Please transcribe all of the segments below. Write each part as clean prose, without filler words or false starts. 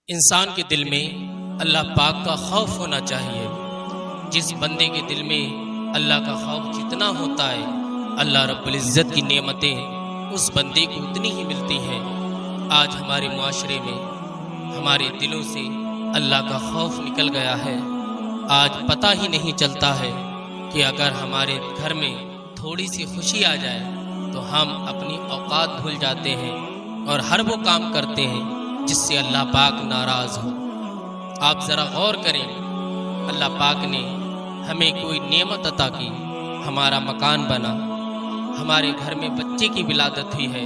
انسان کے دل میں اللہ پاک کا خوف ہونا چاہیے۔ جس بندے کے دل میں اللہ کا خوف جتنا ہوتا ہے، اللہ رب العزت کی نعمتیں اس بندے کو اتنی ہی ملتی ہیں۔ آج ہمارے معاشرے میں ہمارے دلوں سے اللہ کا خوف نکل گیا ہے۔ آج پتہ ہی نہیں چلتا ہے کہ اگر ہمارے گھر میں تھوڑی سی خوشی آ جائے تو ہم اپنی اوقات بھول جاتے ہیں اور ہر وہ کام کرتے ہیں جس سے اللہ پاک ناراض ہو۔ آپ ذرا غور کریں، اللہ پاک نے ہمیں کوئی نعمت عطا کی، ہمارا مکان بنا، ہمارے گھر میں بچے کی ولادت ہوئی ہے،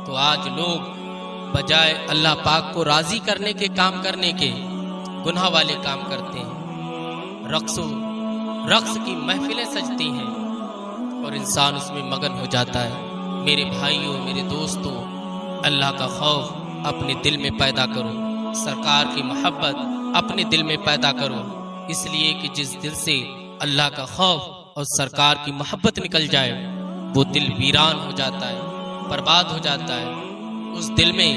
تو آج لوگ بجائے اللہ پاک کو راضی کرنے کے کام کرنے کے گناہ والے کام کرتے ہیں۔ رقص کی محفلیں سجتی ہیں اور انسان اس میں مگن ہو جاتا ہے۔ میرے بھائیوں، میرے دوستوں، اللہ کا خوف اپنے دل میں پیدا کرو، سرکار کی محبت اپنے دل میں پیدا کرو، اس لیے کہ جس دل سے اللہ کا خوف اور سرکار کی محبت نکل جائے وہ دل ویران ہو جاتا ہے، برباد ہو جاتا ہے، اس دل میں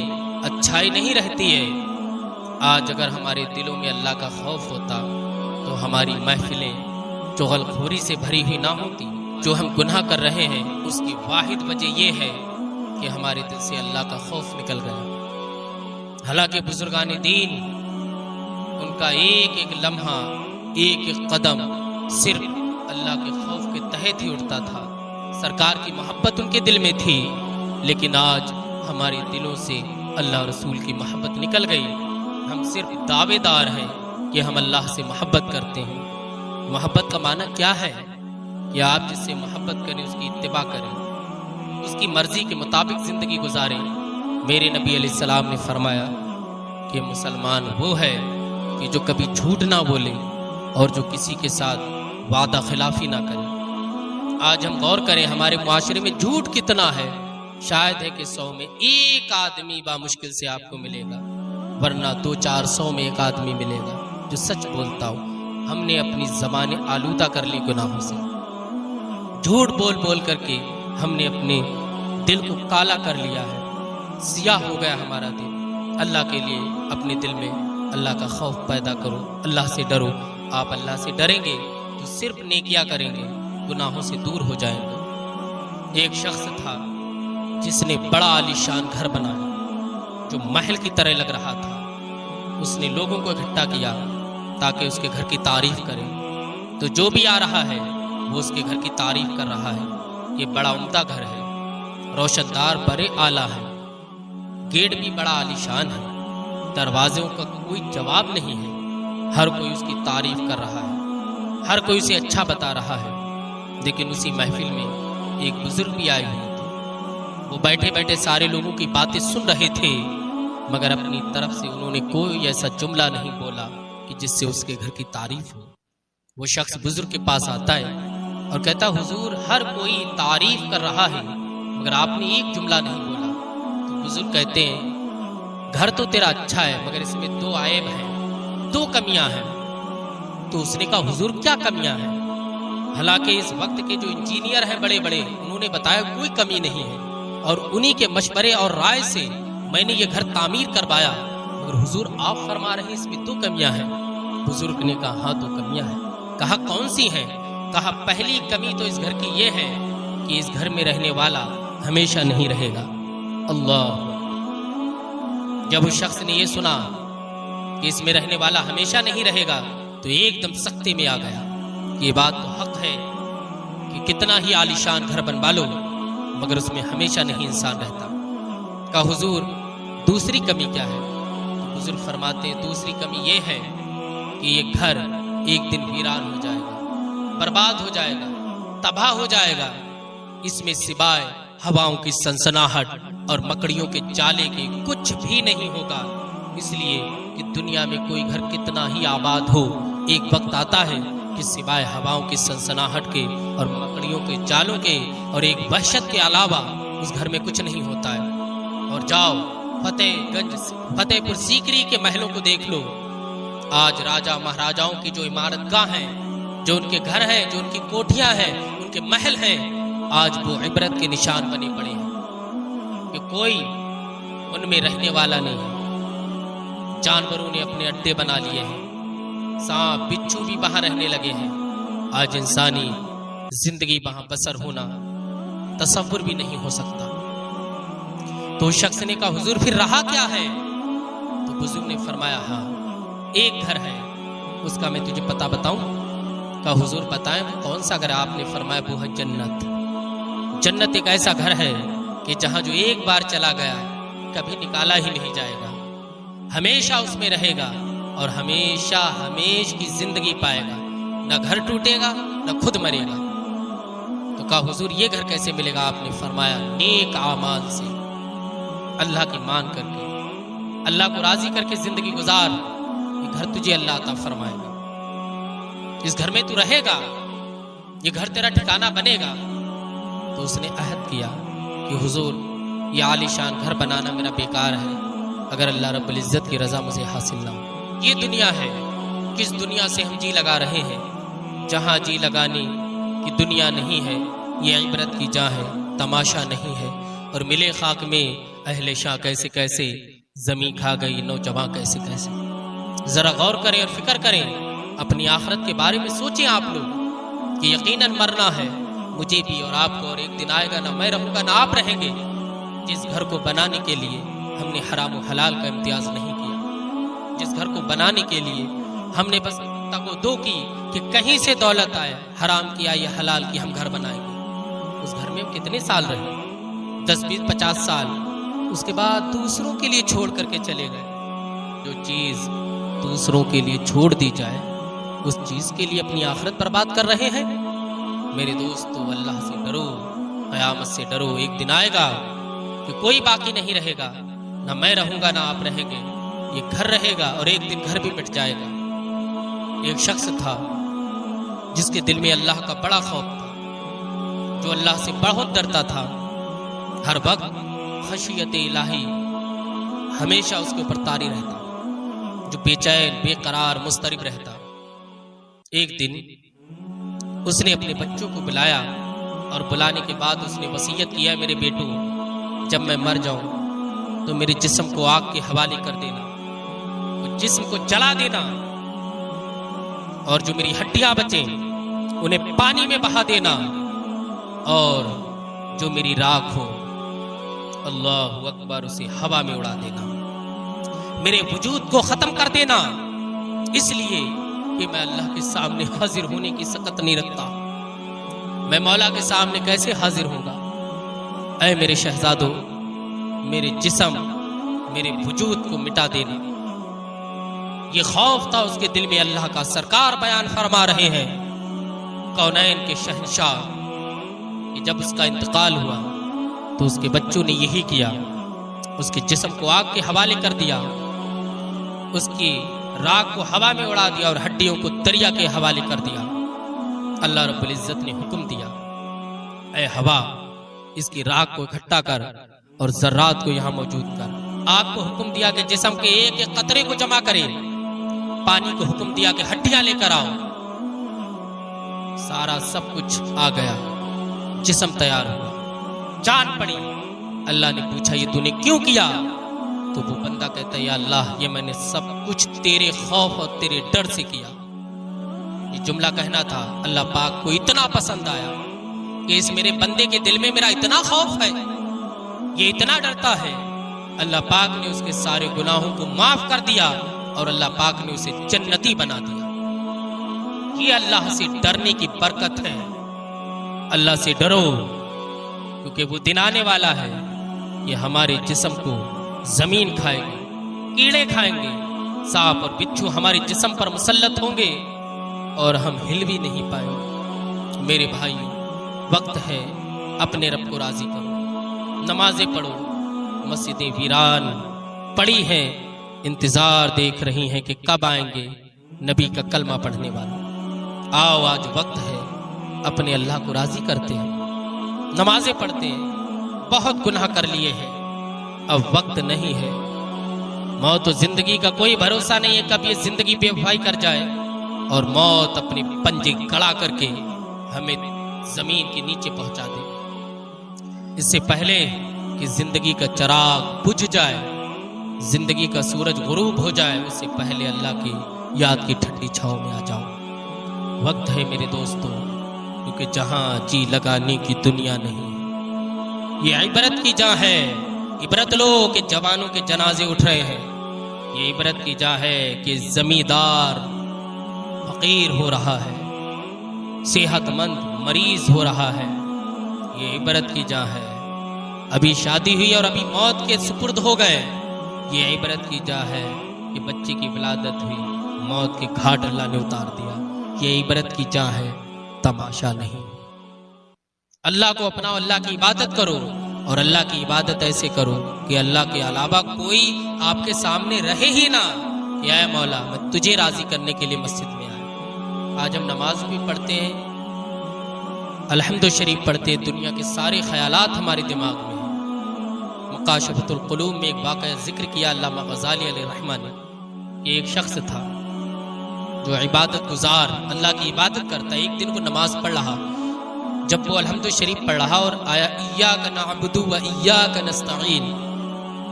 اچھائی نہیں رہتی ہے۔ آج اگر ہمارے دلوں میں اللہ کا خوف ہوتا تو ہماری محفلیں چغل خوری سے بھری ہوئی نہ ہوتی۔ جو ہم گناہ کر رہے ہیں اس کی واحد وجہ یہ ہے کہ ہمارے دل سے اللہ کا خوف نکل گیا۔ حالانکہ بزرگان دین، ان کا ایک ایک لمحہ، ایک ایک قدم صرف اللہ کے خوف کے تحت ہی اٹھتا تھا، سرکار کی محبت ان کے دل میں تھی۔ لیکن آج ہمارے دلوں سے اللہ رسول کی محبت نکل گئی۔ ہم صرف دعوے دار ہیں کہ ہم اللہ سے محبت کرتے ہیں۔ محبت کا معنی کیا ہے؟ کہ آپ جس سے محبت کریں اس کی اتباع کریں، اس کی مرضی کے مطابق زندگی گزاریں۔ میرے نبی علیہ السلام نے فرمایا کہ مسلمان وہ ہے کہ جو کبھی جھوٹ نہ بولے اور جو کسی کے ساتھ وعدہ خلافی نہ کرے۔ آج ہم غور کریں، ہمارے معاشرے میں جھوٹ کتنا ہے۔ شاید ہے کہ 100 میں ایک آدمی بامشکل سے آپ کو ملے گا، ورنہ 200-400 میں ایک آدمی ملے گا جو سچ بولتا ہو۔ ہم نے اپنی زبانیں آلودہ کر لی گناہوں سے، جھوٹ بول بول کر کے ہم نے اپنے دل کو کالا کر لیا ہے، سیاہ ہو گیا ہمارا دل۔ اللہ کے لیے اپنے دل میں اللہ کا خوف پیدا کرو، اللہ سے ڈرو۔ آپ اللہ سے ڈریں گے تو صرف نیکیاں کریں گے، گناہوں سے دور ہو جائیں گے۔ ایک شخص تھا جس نے بڑا عالیشان گھر بنایا جو محل کی طرح لگ رہا تھا۔ اس نے لوگوں کو اکٹھا کیا تاکہ اس کے گھر کی تعریف کریں، تو جو بھی آ رہا ہے وہ اس کے گھر کی تعریف کر رہا ہے۔ یہ بڑا عمدہ گھر ہے، روشن دار، بڑے اعلیٰ ہے، گیٹ بھی بڑا عالیشان ہے، دروازوں کا کوئی جواب نہیں ہے۔ ہر کوئی اس کی تعریف کر رہا ہے، ہر کوئی اسے اچھا بتا رہا ہے۔ لیکن اسی محفل میں ایک بزرگ بھی آئے ہوئے تھے، وہ بیٹھے بیٹھے سارے لوگوں کی باتیں سن رہے تھے، مگر اپنی طرف سے انہوں نے کوئی ایسا جملہ نہیں بولا کہ جس سے اس کے گھر کی تعریف ہو۔ وہ شخص بزرگ کے پاس آتا ہے اور کہتا، حضور ہر کوئی تعریف کر رہا ہے مگر آپ نے ایک جملہ نہیں بولا۔ تو بزرگ کہتے ہیں، گھر تو تیرا اچھا ہے مگر اس میں 2 عیب ہیں، 2 کمیاں ہیں۔ تو اس نے کہا، حضور کیا کمیاں ہیں؟ حالانکہ اس وقت کے جو انجینئر ہیں بڑے بڑے، انہوں نے بتایا کوئی کمی نہیں ہے، اور انہی کے مشورے اور رائے سے میں نے یہ گھر تعمیر کروایا، مگر حضور آپ فرما رہے ہیں اس میں 2 کمیاں ہیں۔ بزرگ نے کہا، ہاں 2 کمیاں ہیں۔ کہا کون سی ہیں؟ کہا پہلی کمی تو اس گھر کی یہ ہے کہ اس گھر میں رہنے والا ہمیشہ نہیں رہے گا۔ اللہ! جب اس شخص نے یہ سنا کہ اس میں رہنے والا ہمیشہ نہیں رہے گا تو ایک دم سختے میں آ گیا۔ یہ بات تو حق ہے کہ کتنا ہی عالیشان گھر بنوا لو مگر اس میں ہمیشہ نہیں انسان رہتا۔ کہا حضور دوسری کمی کیا ہے؟ تو بزرگ فرماتے ہیں، دوسری کمی یہ ہے کہ یہ گھر ایک دن ویران ہو جائے گا، برباد ہو جائے گا، تباہ ہو جائے گا۔ اس میں سوائے ہواؤں کی سنسناہٹ اور مکڑیوں کے جالے کے کچھ بھی نہیں ہوگا۔ اس لیے کہ دنیا میں کوئی گھر کتنا ہی آباد ہو، ایک وقت آتا ہے کہ سوائے ہواؤں کی سنسناہٹ کے اور مکڑیوں کے جالوں کے اور ایک وحشت کے علاوہ اس گھر میں کچھ نہیں ہوتا ہے۔ اور جاؤ فتح پور سیکری کے محلوں کو دیکھ لو۔ آج راجہ مہاراجاؤں کی جو عمارت گاہ ہیں، جو ان کے گھر ہیں، جو ان کی کوٹھیاں ہیں، ان کے محل ہیں، آج وہ عبرت کے نشان بنے پڑے ہیں کہ کوئی ان میں رہنے والا نہیں ہے۔ جانوروں نے اپنے اڈے بنا لیے ہیں، سانپ بچھو بھی وہاں رہنے لگے ہیں۔ آج انسانی زندگی وہاں بسر ہونا تصور بھی نہیں ہو سکتا۔ تو شخص نے کہا حضور پھر رہا کیا ہے؟ تو بزرگ نے فرمایا ہاں ایک گھر ہے، اس کا میں تجھے پتہ بتاؤں؟ کہا حضور بتائیں وہ کون سا گھر ہے؟ آپ نے فرمایا وہ ہے جنت۔ جنت ایک ایسا گھر ہے کہ جہاں جو ایک بار چلا گیا کبھی نکالا ہی نہیں جائے گا، ہمیشہ اس میں رہے گا اور ہمیشہ ہمیشہ کی زندگی پائے گا، نہ گھر ٹوٹے گا نہ خود مرے گا۔ تو کہا حضور یہ گھر کیسے ملے گا؟ آپ نے فرمایا نیک اعمال سے، اللہ کی مان کر کے، اللہ کو راضی کر کے زندگی گزار، یہ گھر تجھے اللہ عطا فرمائے گا، اس گھر میں تو رہے گا، یہ گھر تیرا ٹھکانہ بنے گا۔ تو اس نے عہد کیا کہ حضور یہ عالی شان گھر بنانا میرا بیکار ہے اگر اللہ رب العزت کی رضا مجھے حاصل نہ ہو۔ یہ دنیا ہے، کس دنیا سے ہم جی لگا رہے ہیں؟ جہاں جی لگانے کی دنیا نہیں ہے، یہ عبرت کی جا ہے، تماشا نہیں ہے۔ اور ملے خاک میں اہل شاہ کیسے کیسے، زمین کھا گئی نوجوان کیسے کیسے۔ ذرا غور کریں اور فکر کریں، اپنی آخرت کے بارے میں سوچیں آپ لوگ کہ یقیناً مرنا ہے مجھے بھی اور آپ کو، اور ایک دن آئے گا نہ میں رہوں گا نہ آپ رہیں گے۔ جس گھر کو بنانے کے لیے ہم نے حرام و حلال کا امتیاز نہیں کیا، جس گھر کو بنانے کے لیے ہم نے بس تگ و دو کی کہ کہیں سے دولت آئے، حرام کیا یا حلال کی ہم گھر بنائیں گے، اس گھر میں ہم کتنے سال رہے؟ 10 20 50 سال، اس کے بعد دوسروں کے لیے چھوڑ کر کے چلے گئے۔ جو چیز دوسروں کے لیے چھوڑ دی جائے اس چیز کے لیے اپنی آخرت برباد کر رہے ہیں۔ میرے دوستو اللہ سے ڈرو، قیامت سے ڈرو، ایک دن آئے گا کہ کوئی باقی نہیں رہے گا، نہ میں رہوں گا نہ آپ رہیں گے، یہ گھر رہے گا اور ایک دن گھر بھی مٹ جائے گا۔ ایک شخص تھا جس کے دل میں اللہ کا بڑا خوف تھا، جو اللہ سے بہت ڈرتا تھا، ہر وقت خشیت الہی ہمیشہ اس کے اوپر طاری رہتا، جو بے چین بے قرار مضطرب رہتا۔ ایک دن اس نے اپنے بچوں کو بلایا اور بلانے کے بعد اس نے وصیت کیا میرے بیٹو جب میں مر جاؤں تو میرے جسم کو آگ کے حوالے کر دینا، جسم کو جلا دینا، اور جو میری ہڈیاں بچیں انہیں پانی میں بہا دینا، اور جو میری راکھ ہو اللہ اکبر اسے ہوا میں اڑا دینا، میرے وجود کو ختم کر دینا، اس لیے کہ میں اللہ کے سامنے حاضر ہونے کی سکت نہیں رکھتا۔ میں مولا کے سامنے کیسے حاضر ہوں گا؟ اے میرے شہزادو، میرے جسم میرے وجود کو مٹا دینا۔ یہ خوف تھا اس کے دل میں، اللہ کا سرکار بیان فرما رہے ہیں، کونین کے شہنشاہ، کہ جب اس کا انتقال ہوا تو اس کے بچوں نے یہی کیا، اس کے جسم کو آگ کے حوالے کر دیا، اس کی راکھ کو ہوا میں اڑا دیا اور ہڈیوں کو دریا کے حوالے کر دیا۔ اللہ رب العزت نے حکم دیا اے ہوا اس کی راکھ کو اکٹھا کر اور ذرات کو یہاں موجود کر۔ آگ کو حکم دیا کہ جسم کے ایک ایک قطرے کو جمع کرے، پانی کو حکم دیا کہ ہڈیاں لے کر آؤ، سارا سب کچھ آ گیا، جسم تیار ہوا، جان پڑی۔ اللہ نے پوچھا یہ تو نے کیوں کیا؟ تو وہ بندہ کہتا ہے یا اللہ یہ میں نے سب کچھ تیرے خوف اور تیرے ڈر سے کیا۔ یہ جملہ کہنا تھا اللہ پاک کو اتنا پسند آیا کہ اس میرے بندے کے دل میں میرا اتنا خوف ہے، یہ اتنا ڈرتا ہے، اللہ پاک نے اس کے سارے گناہوں کو معاف کر دیا اور اللہ پاک نے اسے جنتی بنا دیا۔ یہ اللہ سے ڈرنے کی برکت ہے۔ اللہ سے ڈرو کیونکہ وہ دن آنے والا ہے، یہ ہمارے جسم کو زمین کھائے گی، کیڑے کھائیں گے، سانپ اور بچھو ہمارے جسم پر مسلط ہوں گے اور ہم ہل بھی نہیں پائیں گے۔ میرے بھائیو وقت ہے اپنے رب کو راضی کرو، نمازیں پڑھو، مسجدیں ویران پڑی ہیں، انتظار دیکھ رہی ہیں کہ کب آئیں گے نبی کا کلمہ پڑھنے والے۔ آؤ آج وقت ہے اپنے اللہ کو راضی کرتے ہیں، نمازیں پڑھتے ہیں، بہت گناہ کر لیے ہیں، اب وقت نہیں ہے۔ موت و زندگی کا کوئی بھروسہ نہیں ہے، کب یہ زندگی بے وفائی کر جائے اور موت اپنے پنجے گڑا کر کے ہمیں زمین کے نیچے پہنچا دے۔ اس سے پہلے کہ زندگی کا چراغ بجھ جائے زندگی کا سورج غروب ہو جائے اس سے پہلے اللہ کی یاد کی ٹھنڈی چھاؤں میں آ جاؤ۔ وقت ہے میرے دوستوں، کیونکہ جہاں جی لگانے کی دنیا نہیں، یہ عبرت کی جا ہے۔ عبرت لو کہ جوانوں کے جنازے اٹھ رہے ہیں، یہ عبرت کی جا ہے کہ زمیندار فقیر ہو رہا ہے، صحت مند مریض ہو رہا ہے، یہ عبرت کی جا ہے۔ ابھی شادی ہوئی اور ابھی موت کے سپرد ہو گئے، یہ عبرت کی جا ہے کہ بچے کی ولادت ہوئی، موت کے گھاٹ اللہ نے اتار دیا، یہ عبرت کی جا ہے، تماشا نہیں۔ اللہ کو اپناؤ، اللہ کی عبادت کرو، اور اللہ کی عبادت ایسے کرو کہ اللہ کے علاوہ کوئی آپ کے سامنے رہے ہی نہ کہ اے مولا میں تجھے راضی کرنے کے لیے مسجد میں آیا۔ آج ہم نماز بھی پڑھتے ہیں، الحمد شریف پڑھتے ہیں، دنیا کے سارے خیالات ہمارے دماغ میں ہیں۔ مکاشفۃ القلوب میں ایک واقعہ ذکر کیا علامہ غزالی علیہ رحمہ نے کہ ایک شخص تھا جو عبادت گزار، اللہ کی عبادت کرتا ہے۔ ایک دن وہ نماز پڑھ رہا، جب وہ الحمد شریف پڑھ رہا اور آیا ایاک نعبد و ایاک نستعین،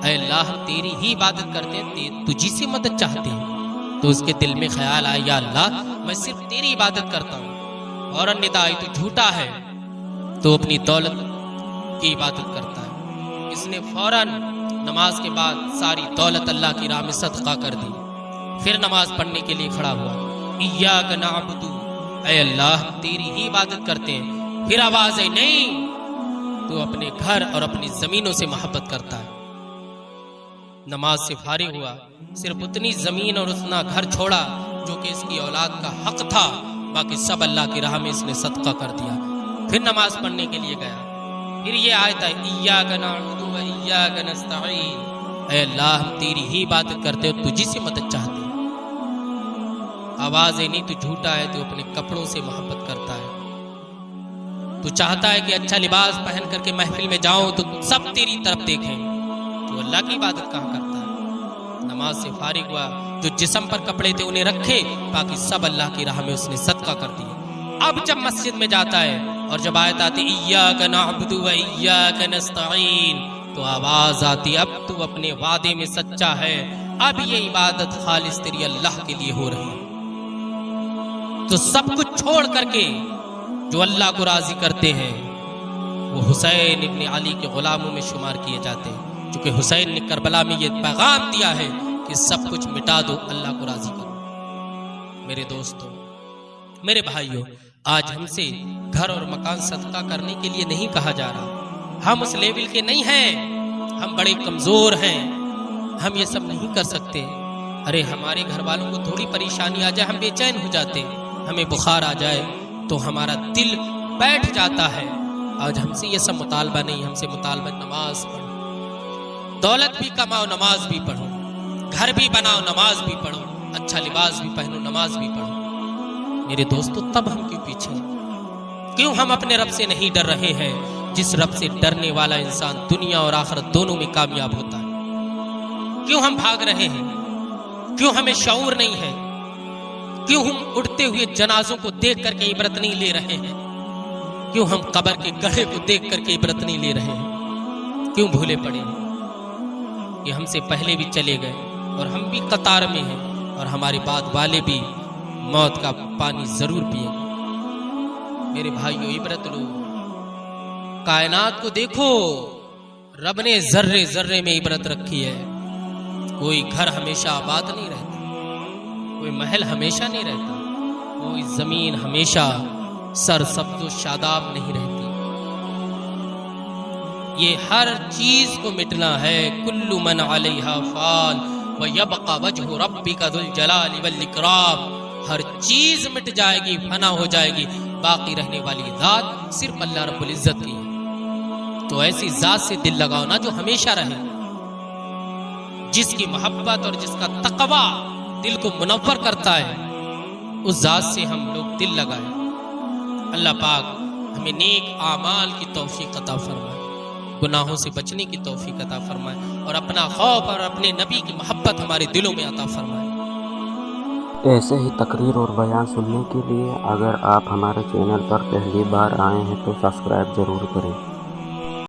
اے اللہ ہم تیری ہی عبادت کرتے ہیں، تجھی سے مدد چاہتے ہیں، تو اس کے دل میں خیال آیا یا اللہ میں صرف تیری عبادت کرتا ہوں، اور ندا آئی تو جھوٹا ہے، تو اپنی دولت کی عبادت کرتا ہے۔ اس نے فوراً نماز کے بعد ساری دولت اللہ کی راہ میں صدقہ کر دی، پھر نماز پڑھنے کے لیے کھڑا ہوا، ایاک نعبد، اے اللہ ہم تیری ہی عبادت کرتے ہیں، پھر آواز ہے نہیں، تو اپنے گھر اور اپنی زمینوں سے محبت کرتا ہے۔ نماز سے فارغ ہوا، صرف اتنی زمین اور اتنا گھر چھوڑا جو کہ اس کی اولاد کا حق تھا، باقی سب اللہ کی راہ میں اس نے صدقہ کر دیا۔ پھر نماز پڑھنے کے لیے گیا، پھر یہ آیت ہے ایاک نعبد و ایاک نستعین، اے اللہ ہم تیری ہی عبادت کرتے ہو، تجھی سے مدد چاہتے ہیں۔ آواز ہے نہیں، تو جھوٹا ہے، تو اپنے کپڑوں سے محبت کرتا ہے، تو چاہتا ہے کہ اچھا لباس پہن کر کے محفل میں جاؤں تو سب تیری طرف دیکھیں، تو اللہ کی عبادت کہاں کرتا ہے؟ نماز سے فارغ ہوا، جو جسم پر کپڑے تھے انہیں رکھے، باقی سب اللہ کی راہ میں اس نے صدقہ کر دیے۔ اب جب مسجد میں جاتا ہے اور جب آیت آتی ایاک نعبد و ایاک نستعین، تو آواز آتی اب تو اپنے وعدے میں سچا ہے، اب یہ عبادت خالص تیری اللہ کے لیے ہو رہی ہے۔ تو سب کچھ چھوڑ کر کے جو اللہ کو راضی کرتے ہیں وہ حسین ابن علی کے غلاموں میں شمار کیے جاتے ہیں، چونکہ حسین نے کربلا میں یہ پیغام دیا ہے کہ سب کچھ مٹا دو، اللہ کو راضی کرو۔ میرے دوستوں، میرے بھائیوں، آج ہم سے گھر اور مکان صدقہ کرنے کے لیے نہیں کہا جا رہا، ہم اس لیول کے نہیں ہیں، ہم بڑے کمزور ہیں، ہم یہ سب نہیں کر سکتے۔ ارے ہمارے گھر والوں کو تھوڑی پریشانی آ جائے ہم بے چین ہو جاتے، ہمیں بخار آ جائے تو ہمارا دل بیٹھ جاتا ہے۔ آج ہم سے یہ سب مطالبہ نہیں، ہم سے مطالبہ نماز پڑھو، دولت بھی کماؤ نماز بھی پڑھو، گھر بھی بناؤ نماز بھی پڑھو، اچھا لباس بھی پہنو نماز بھی پڑھو۔ میرے دوستو، تب ہم کیوں پیچھے ہیں؟ کیوں ہم اپنے رب سے نہیں ڈر رہے ہیں؟ جس رب سے ڈرنے والا انسان دنیا اور آخرت دونوں میں کامیاب ہوتا ہے۔ کیوں ہم بھاگ رہے ہیں؟ کیوں ہمیں شعور نہیں ہے؟ کیوں ہم اٹھتے ہوئے جنازوں کو دیکھ کر کے عبرت نہیں لے رہے ہیں؟ کیوں ہم قبر کے گڑھے کو دیکھ کر کے عبرت نہیں لے رہے ہیں؟ کیوں بھولے پڑے ہیں؟ یہ ہم سے پہلے بھی چلے گئے اور ہم بھی قطار میں ہیں، اور ہمارے بعد والے بھی موت کا پانی ضرور پیئیں گے۔ میرے بھائیو، عبرت لو، کائنات کو دیکھو، رب نے ذرے ذرے میں عبرت رکھی ہے۔ کوئی گھر ہمیشہ آباد نہیں رہتا، کوئی محل ہمیشہ نہیں رہتا، کوئی زمین ہمیشہ سرسبز و شاداب نہیں رہتی۔ یہ ہر چیز کو مٹنا ہے، کل من علیہا فان ویبقى وجہ ربک ذو الجلال والاکرام۔ ہر چیز مٹ جائے گی، فنا ہو جائے گی، باقی رہنے والی ذات صرف اللہ رب العزت کی ہے۔ تو ایسی ذات سے دل لگاؤ نا جو ہمیشہ رہے، جس کی محبت اور جس کا تقوی دل کو منور کرتا ہے، اس ذات سے ہم لوگ دل لگائیں۔ اللہ پاک ہمیں نیک اعمال کی توفیق عطا فرمائے، گناہوں سے بچنے کی توفیق عطا فرمائے، اور اپنا خوف اور اپنے نبی کی محبت ہمارے دلوں میں عطا فرمائے۔ ایسے ہی تقریر اور بیان سننے کے لیے اگر آپ ہمارے چینل پر پہلی بار آئے ہیں تو سبسکرائب ضرور کریں۔